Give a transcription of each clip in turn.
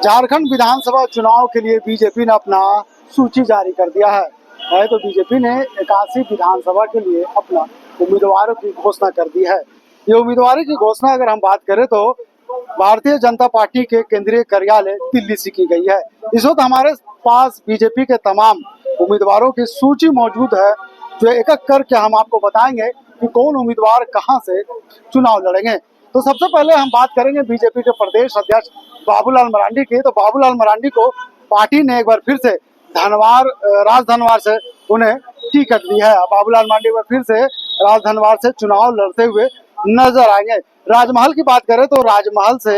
झारखंड विधानसभा चुनाव के लिए बीजेपी ने अपना सूची जारी कर दिया है तो बीजेपी ने 81 विधानसभा के लिए अपना उम्मीदवारों की घोषणा कर दी है। ये उम्मीदवारों की घोषणा अगर हम बात करें तो भारतीय जनता पार्टी के केंद्रीय कार्यालय दिल्ली से की गई है। इस वक्त हमारे पास बीजेपी के तमाम उम्मीदवारों की सूची मौजूद है, जो एक एक करके हम आपको बताएंगे कि कौन उम्मीदवार कहां से चुनाव लड़ेंगे। तो सबसे पहले हम बात करेंगे बीजेपी के प्रदेश अध्यक्ष बाबूलाल मरांडी की। तो बाबूलाल मरांडी को पार्टी ने एक बार फिर से राजधनवार से उन्हें टिकट दी है। बाबूलाल मरांडी एक बार फिर से राजधनवार से चुनाव लड़ते हुए नजर आएंगे। राजमहल की बात करें तो राजमहल से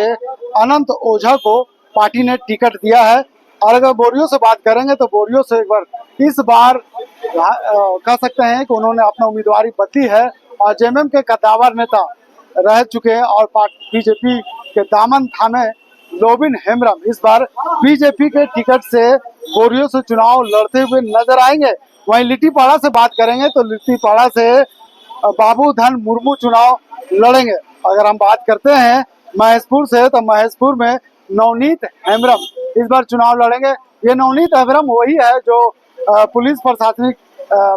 अनंत ओझा को पार्टी ने टिकट दिया है। और अगर बोरियो से बात करेंगे तो बोरियो से एक बार इस बार कह सकते हैं कि उन्होंने अपना उम्मीदवारी बदली है और जेएमएम के कद्दावर नेता रह चुके हैं और बीजेपी के दामन थामे लोबिन हेम्ब्रम इस बार बीजेपी के टिकट से बोरियो से चुनाव लड़ते हुए नजर आएंगे। वहीं लिट्टीपाड़ा से बात करेंगे तो लिट्टीपाड़ा से बाबूधन मुर्मू चुनाव लड़ेंगे। अगर हम बात करते हैं महेशपुर से तो महेशपुर में नवनीत हेम्ब्रम इस बार चुनाव लड़ेंगे। ये नवनीत हेम्ब्रम वही है जो पुलिस प्रशासनिक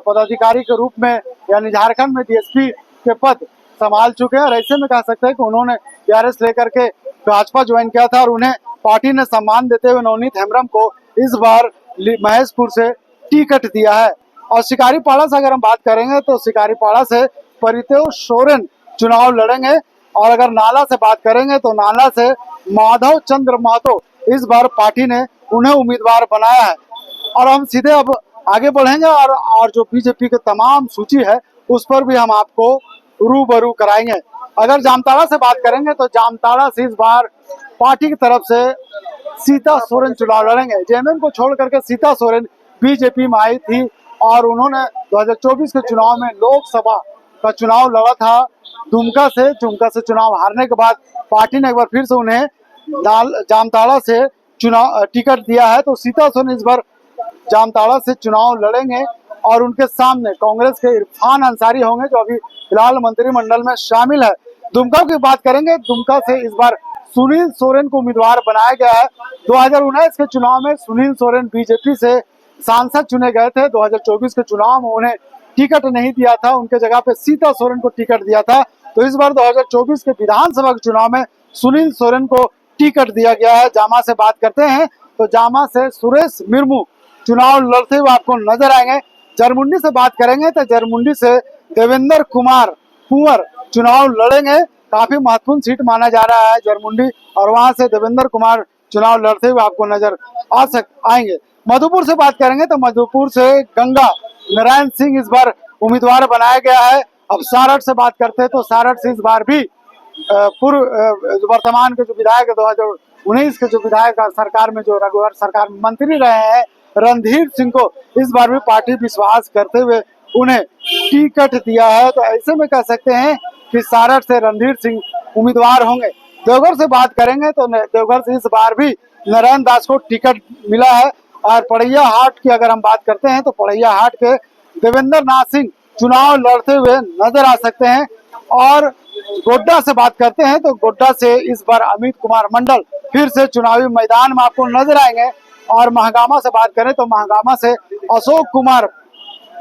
पदाधिकारी के रूप में यानी झारखंड में डीएसपी के पद संभाल चुके हैं और ऐसे में कह सकते हैं कि उन्होंने टीआरएस लेकर के भाजपा ज्वाइन किया था और उन्हें पार्टी ने सम्मान देते हुए नवनीत हेम्ब्रम को इस बार महेशपुर से टिकट दिया है। और शिकारीपाड़ा से अगर हम बात करेंगे तो शिकारीपाड़ा से परितेव सोरेन चुनाव लड़ेंगे। और अगर नाला से बात करेंगे तो नाला से माधव चंद्र महतो इस बार पार्टी ने उन्हें उम्मीदवार बनाया है। और हम सीधे अब आगे बढ़ेंगे और जो बीजेपी के तमाम सूची है उस पर भी हम आपको रूबरू कराएंगे। अगर जामताड़ा से बात करेंगे तो जामताड़ा से इस बार पार्टी की तरफ से सीता सोरेन चुनाव लड़ेंगे। जेएमएम को छोड़ करके सीता सोरेन बीजेपी में आई थी और उन्होंने 2024 के चुनाव में लोकसभा का चुनाव लड़ा था दुमका से चुनाव हारने के बाद पार्टी ने एक बार फिर से उन्हें जामताड़ा से चुनाव टिकट दिया है। तो सीता सोरेन इस बार जामताड़ा से चुनाव लड़ेंगे और उनके सामने कांग्रेस के इरफान अंसारी होंगे जो अभी फिलहाल मंत्रिमंडल में शामिल है। दुमका की बात करेंगे, दुमका से इस बार सुनील सोरेन को उम्मीदवार बनाया गया है। 2019 के चुनाव में सुनील सोरेन बीजेपी से सांसद चुने गए थे। 2024 के चुनाव में उन्हें टिकट नहीं दिया था, उनके जगह पे सीता सोरेन को टिकट दिया था। तो इस बार 2024 के विधानसभा के चुनाव में सुनील सोरेन को टिकट दिया गया है। जामा से बात करते हैं तो जामा से सुरेश मुर्मू चुनाव लड़ते हुए आपको नजर आएंगे। जरमुंडी से बात करेंगे तो जरमुंडी से देवेंद्र कुमार कुंवर चुनाव लड़ेंगे। काफी महत्वपूर्ण सीट माना जा रहा है जरमुंडी और वहां से देवेंद्र कुमार चुनाव लड़ते हुए आपको नजर आएंगे। मधुपुर से बात करेंगे तो मधुपुर से गंगा नारायण सिंह इस बार उम्मीदवार बनाया गया है। अब सारठ से बात करते हैं तो सारठ से इस बार भी पूर्व वर्तमान के जो विधायक 2019 के जो विधायक सरकार में जो रघुवर सरकार में मंत्री रहे हैं रणधीर सिंह को इस बार भी पार्टी विश्वास करते हुए उन्हें टिकट दिया है। तो ऐसे में कह सकते हैं कि सारठ से रणधीर सिंह उम्मीदवार होंगे। देवघर से बात करेंगे तो देवघर से इस बार भी नारायण दास को टिकट मिला है। और पड़ैया हाट की अगर हम बात करते हैं तो पड़ैया हाट के देवेंद्र नाथ सिंह चुनाव लड़ते हुए नजर आ सकते हैं। और गोड्डा से बात करते हैं तो गोड्डा से इस बार अमित कुमार मंडल फिर से चुनावी मैदान में आपको नजर आएंगे। और महागामा से बात करें तो महागामा से अशोक कुमार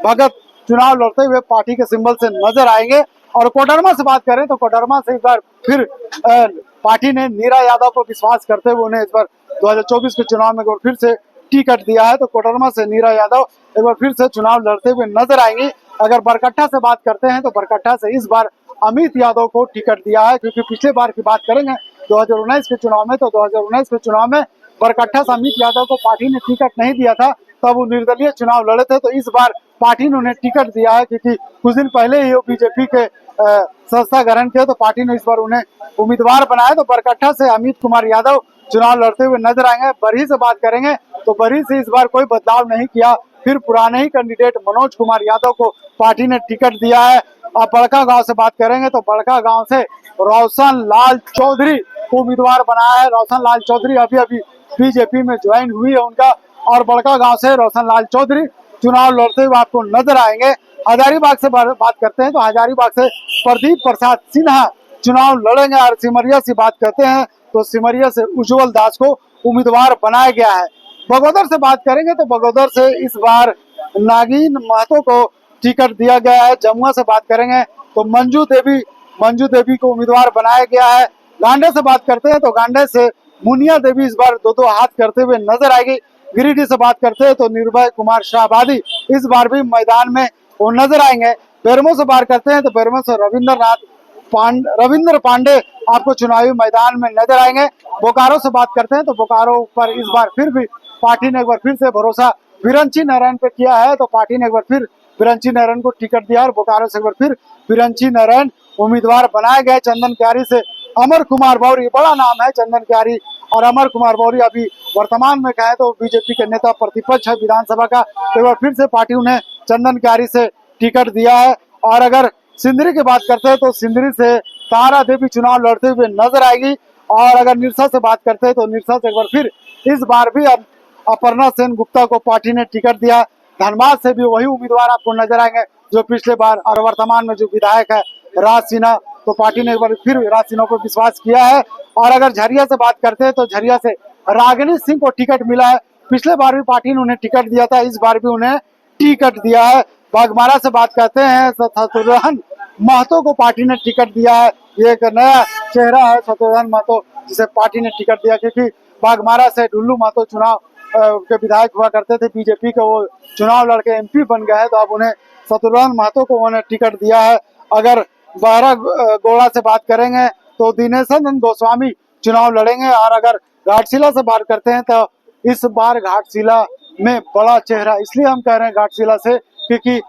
भगत चुनाव लड़ते हुए पार्टी के सिंबल से नजर आएंगे। और कोडरमा से बात करें तो कोडरमा से इस बार फिर पार्टी ने नीरा यादव को विश्वास करते हुए उन्हें इस बार 2024 के चुनाव में फिर से टिकट दिया है। तो कोडरमा से नीरा यादव एक बार फिर से चुनाव लड़ते हुए नजर आएंगी। अगर बरकट्ठा से बात करते हैं तो बरकट्ठा से इस बार अमित यादव को टिकट दिया है, क्योंकि पिछले बार की बात करेंगे 2019 के चुनाव में तो 2019 के चुनाव में बरकट्ठा से अमित यादव को पार्टी ने टिकट नहीं दिया था, तब वो निर्दलीय चुनाव लड़े थे। तो इस बार पार्टी ने उन्हें टिकट दिया है, क्योंकि कुछ दिन पहले ही वो बीजेपी के संस्था ग्रहण किया तो पार्टी ने इस बार उन्हें उम्मीदवार बनाया। तो बरकट्ठा से अमित कुमार यादव चुनाव लड़ते हुए नजर आएंगे। बरही से बात करेंगे तो बरही से इस बार कोई बदलाव नहीं किया, फिर पुराने ही कैंडिडेट मनोज कुमार यादव को पार्टी ने टिकट दिया है। और बड़का गांव से बात करेंगे तो बड़का गांव से रोशन लाल चौधरी को उम्मीदवार बनाया है। रोशन लाल चौधरी अभी अभी बीजेपी में ज्वाइन हुई है उनका। और बड़का गांव से रोशन लाल चौधरी चुनाव लड़ते हुए आपको नजर आएंगे। हजारीबाग से बात करते हैं तो हजारीबाग से प्रदीप प्रसाद सिन्हा चुनाव लड़ेंगे। और सिमरिया से बात करते हैं तो सिमरिया से उज्जवल दास को उम्मीदवार बनाया गया है। बगोदर से बात करेंगे तो बगोदर से इस बार नागिन महतो को टिकट दिया गया है। जमुआ से बात करेंगे तो मंजू देवी को उम्मीदवार बनाया गया है। गांडे से बात करते हैं तो गांडे से मुनिया देवी इस बार दो हाथ करते हुए नजर आएगी। गिरिडीह से बात करते हैं तो निर्भय कुमार शाहबादी इस बार भी मैदान में वो नजर आएंगे। बेरमो से बात करते हैं तो बेरमो से रविंद्र पांडे आपको चुनावी मैदान में नजर आएंगे। बोकारो से बात करते हैं तो बोकारो पर इस बार फिर भी पार्टी ने एक बार फिर से भरोसा बिरंची नारायण पे किया है, तो पार्टी ने एक बार फिर बिरंची नारायण को टिकट दिया और बोकारो से एक बार फिर बिरंची नारायण उम्मीदवार बनाए गए। चंदन क्यारी से अमर कुमार बौरी, बड़ा नाम है चंदन क्यारी और अमर कुमार बौरी अभी वर्तमान में कहे तो बीजेपी के नेता प्रतिपक्ष है विधानसभा का, तो एक बार फिर से पार्टी उन्हें चंदन क्यारी से टिकट दिया है। और अगर सिंदरी की बात करते हैं तो सिंदरी से तारा देवी चुनाव लड़ते हुए नजर आएगी। और अगर निरसा से बात करते हैं तो निरसा से एक बार फिर इस बार भी अपर्णा सेन गुप्ता को पार्टी ने टिकट दिया। धनबाद से भी वही उम्मीदवार आपको नजर आएंगे जो पिछले बार और वर्तमान में जो विधायक है राज सिन्हा, तो पार्टी ने एक बार फिर राज सिन्हा को विश्वास किया है। और अगर झरिया से बात करते हैं तो झरिया से रागिनी सिंह को टिकट मिला है। पिछले बार भी पार्टी ने उन्हें टिकट दिया था, इस बार भी उन्हें टिकट दिया है। बागमारा से बात करते हैं तो शत्रुघ्न महतो को पार्टी ने टिकट दिया है। ये एक नया चेहरा है शत्रुघ्न महतो जिसे पार्टी ने टिकट दिया, क्योंकि बागमारा से डुल्लू महतो चुनाव के विधायक हुआ करते थे बीजेपी के, वो चुनाव लड़के एमपी बन गए हैं, तो अब उन्हें शत्रुघ्न महतो को उन्होंने टिकट दिया है। अगर बहरा गोड़ा से बात करेंगे तो दिनेशानंद गोस्वामी चुनाव लड़ेंगे। और अगर घाटशिला से बात करते हैं तो इस बार घाटशिला में बड़ा चेहरा इसलिए हम कह रहे हैं घाटशिला से, क्योंकि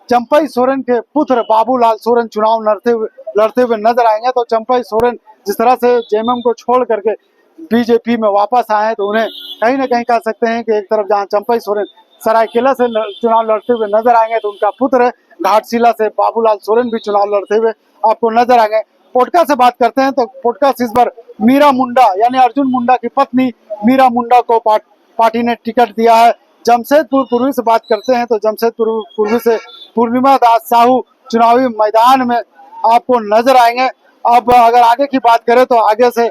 चंपई सोरेन के पुत्र बाबूलाल सोरेन चुनाव लड़ते हुए नजर आएंगे। तो चंपई सोरेन जिस तरह से जेएमएम को छोड़ करके बीजेपी में वापस आए हैं, तो उन्हें कहीं ना कहीं कह सकते हैं कि एक तरफ जहां चंपई सोरेन सरायकेला से चुनाव लड़ते हुए नजर आएंगे, तो उनका पुत्र घाटशिला से बाबूलाल सोरेन भी चुनाव लड़ते हुए आपको नजर आएंगे। पोटका से बात करते हैं तो पोटका से इस बार मीरा मुंडा यानी अर्जुन मुंडा की पत्नी मीरा मुंडा को पार्टी ने टिकट दिया है। जमशेदपुर पूर्वी से बात करते हैं तो जमशेदपुर पूर्वी से पूर्णिमा दास साहू चुनावी मैदान में आपको नजर आएंगे। अब अगर आगे की बात करें तो आगे से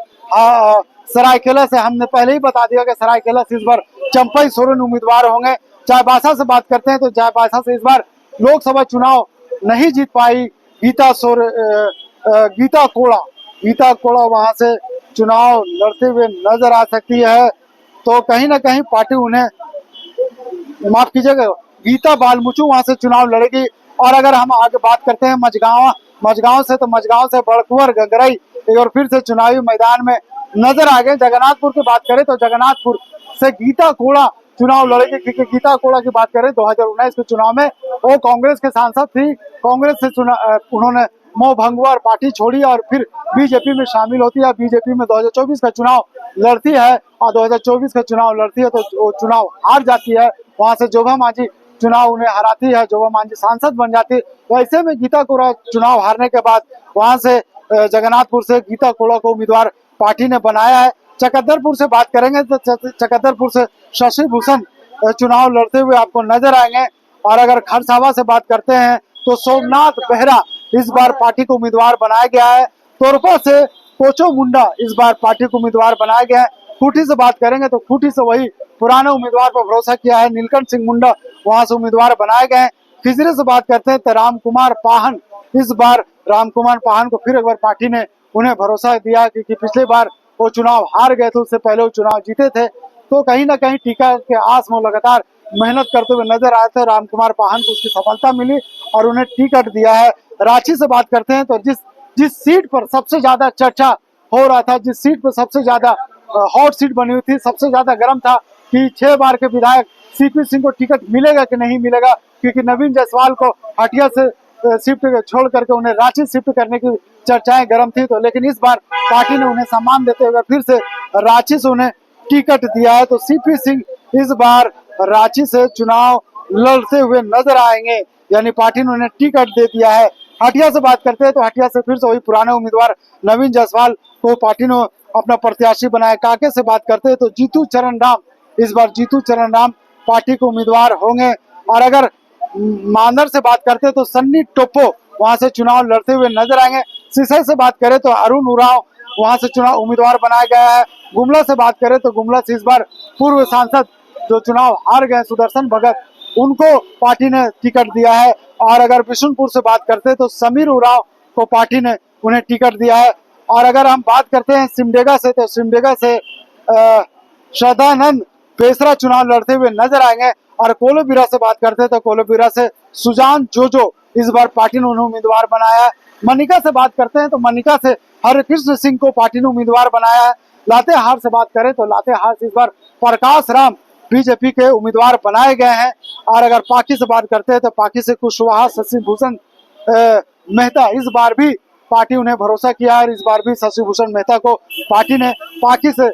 सरायकेला से हमने पहले ही बता दिया कि सरायकेला से इस बार चंपई सोरेन उम्मीदवार होंगे। चाईबासा से बात करते हैं तो चाईबासा से इस बार लोकसभा चुनाव नहीं जीत पाई गीता कोड़ा वहां से चुनाव लड़ते हुए नजर आ सकती है। तो कहीं ना कहीं पार्टी उन्हें, माफ कीजिएगा, गीता बालमुचू वहां से चुनाव लड़ेगी। और अगर हम आगे बात करते हैं मझगांव से, तो मझगांव से बड़कुंवर गंगरई एक बार फिर से चुनावी मैदान में नजर आ गए। जगन्नाथपुर की बात करें तो जगन्नाथपुर से गीता कोड़ा चुनाव लड़ेगी, क्योंकि गीता कोड़ा की बात करें 2019 के चुनाव में वो कांग्रेस के सांसद थी। कांग्रेस से उन्होंने मोह भंग हुआ और पार्टी छोड़ी और फिर बीजेपी में शामिल होती है। बीजेपी में 2024 का चुनाव लड़ती है और 2024 का चुनाव लड़ती है तो वो चुनाव हार जाती है। वहां से जोभा मांझी चुनाव उन्हें हराती है, जोभा मांझी सांसद बन जाती है। तो ऐसे में गीता कोड़ा चुनाव हारने के बाद वहां से जगन्नाथपुर से गीता कोड़ा को उम्मीदवार पार्टी ने बनाया है। चकद्दरपुर से बात करेंगे तो चकद्दरपुर से शशि भूषण चुनाव लड़ते हुए आपको नजर आएंगे। और अगर खरसावा से बात करते हैं तो सोमनाथ बेहरा इस बार पार्टी को उम्मीदवार बनाया गया है। तोरपा से कोचो मुंडा इस बार पार्टी को उम्मीदवार बनाया गया है। खूंटी से बात करेंगे तो खूंटी से वही पुराने उम्मीदवार पर भरोसा किया है, नीलकंठ सिंह मुंडा वहां से उम्मीदवार बनाए गए हैं। खिजरी से बात करते हैं तो रामकुमार पाहन, इस बार रामकुमार पाहन को फिर एक बार पार्टी ने उन्हें भरोसा दिया, क्योंकि पिछली बार वो चुनाव हार गए थे, उससे पहले वो चुनाव जीते थे। तो कहीं ना कहीं टीका के आस में लगातार मेहनत करते हुए नजर आए थे। रामकुमार पाहन को उसकी सफलता मिली और उन्हें टिकट दिया है। रांची से बात करते हैं तो जिस सीट पर सबसे ज्यादा चर्चा हो रहा था, जिस सीट पर सबसे ज्यादा हॉट सीट बनी हुई थी, सबसे ज्यादा गर्म था कि 6 बार के विधायक सीपी सिंह को टिकट मिलेगा कि नहीं मिलेगा, क्योंकि नवीन जायसवाल को हटिया से शिफ्ट छोड़ करके उन्हें रांची शिफ्ट करने की चर्चाएं गर्म थी। तो लेकिन इस बार पार्टी ने उन्हें सम्मान देते हुए फिर से रांची से उन्हें टिकट दिया है। तो सीपी सिंह इस बार रांची से चुनाव लड़ते हुए नजर आएंगे, यानी पार्टी ने उन्हें टिकट दे दिया है। हटिया से बात करते हैं तो हटिया से फिर से वही पुराने उम्मीदवार नवीन जायसवाल को पार्टी ने अपना प्रत्याशी बनाया। कांके से बात करते हैं तो जीतू चरण राम, इस बार जीतू चरण राम पार्टी के उम्मीदवार होंगे। और अगर मांदर से बात करते हैं तो सन्नी टोप्पो वहां से चुनाव लड़ते हुए नजर आएंगे। सिसई से बात करें तो अरुण उरांव वहां से चुनाव उम्मीदवार बनाया गया है। गुमला से बात करें तो गुमला से इस बार पूर्व सांसद जो चुनाव हार गए सुदर्शन भगत, उनको पार्टी ने टिकट दिया है। और अगर बिशुनपुर से बात करते हैं तो समीर उरांव को पार्टी ने उन्हें टिकट दिया है। और अगर हम बात करते हैं सिमडेगा से, तो सिमडेगा से श्रद्धानंद बेसरा चुनाव लड़ते हुए नजर आएंगे। और कोलोबिरा से बात करते हैं तो कोलोबिरा से सुजान जोजो इस बार पार्टी ने उन्हें उम्मीदवार बनाया है। मनिका से बात करते हैं तो मनिका से हरकृष्ण सिंह को पार्टी ने उम्मीदवार बनाया है। लातेहार से बात करें तो लातेहार से इस बार प्रकाश राम बीजेपी के उम्मीदवार बनाए गए हैं। और अगर पाकी से बात करते हैं तो पाकी से कुशवाहा शशि भूषण मेहता, इस बार भी पार्टी उन्हें भरोसा किया है। इस बार भी शशि भूषण मेहता को पार्टी ने पाकी से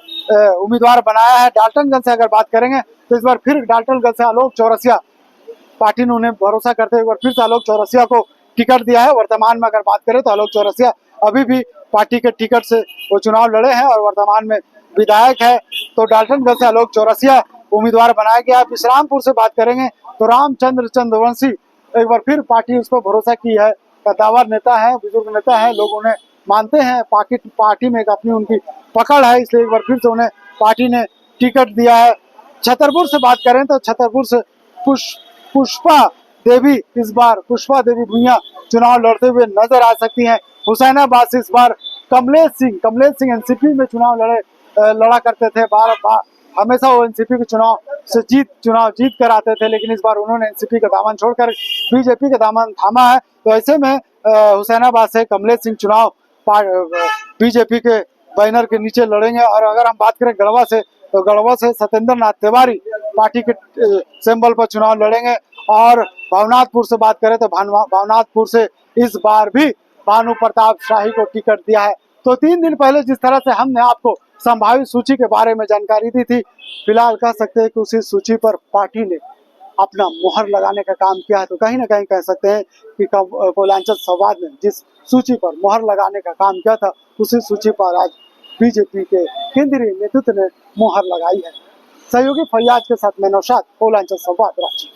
उम्मीदवार बनाया है। डाल्टनगंज से अगर बात करेंगे तो इस बार फिर डाल्टनगंज से आलोक चौरसिया, पार्टी ने उन्हें भरोसा करते हुए फिर से आलोक चौरसिया को टिकट दिया है। वर्तमान में अगर बात करें तो आलोक चौरसिया अभी भी पार्टी के टिकट से वो चुनाव लड़े हैं और वर्तमान में विधायक है। तो डाल्टनगंज से आलोक चौरसिया उम्मीदवार बनाया गया। विश्रामपुर से बात करेंगे तो रामचंद्र चंद्रवंशी, एक बार फिर पार्टी उस पर भरोसा की है। कद्दावर नेता है, बुजुर्ग नेता है, लोग उन्हें मानते हैं। पार्टी में एक अपनी उनकी पकड़ है, इसलिए एक बार फिर से उन्हें पार्टी ने टिकट दिया है। छतरपुर से बात करें तो छतरपुर से पुष्पा देवी, इस बार पुष्पा देवी भुइयां चुनाव लड़ते हुए नजर आ सकती हैं। हुसैनाबाद से इस बार कमलेश सिंह एनसीपी में लड़ा करते थे। हमेशा वो एनसीपी के चुनाव जीत कर आते थे, लेकिन इस बार उन्होंने एनसीपी का दामन छोड़कर बीजेपी का दामन थामा है। तो ऐसे में हुसैनाबाद से कमलेश सिंह चुनाव बीजेपी के बैनर के नीचे लड़ेंगे। और अगर हम बात करें गढ़वा से, तो गढ़वा से सत्येंद्र नाथ तिवारी पार्टी के सिंबल पर चुनाव लड़ेंगे। और भवनाथपुर से बात करें तो भवनाथपुर से इस बार भी भानु प्रताप शाही को टिकट दिया है। तो 3 दिन पहले जिस तरह से हमने आपको संभावित सूची के बारे में जानकारी दी थी, फिलहाल कह सकते हैं कि उसी सूची पर पार्टी ने अपना मुहर लगाने का काम किया है। तो कहीं ना कहीं कह सकते हैं कि कोयलांचल संवाद ने जिस सूची पर मुहर लगाने का काम किया था, उसी सूची पर आज बीजेपी के केंद्रीय नेतृत्व ने मुहर लगाई है। सहयोगी फैयाज के साथ मैं नौशाद, कोयलांचल संवाद, रांची।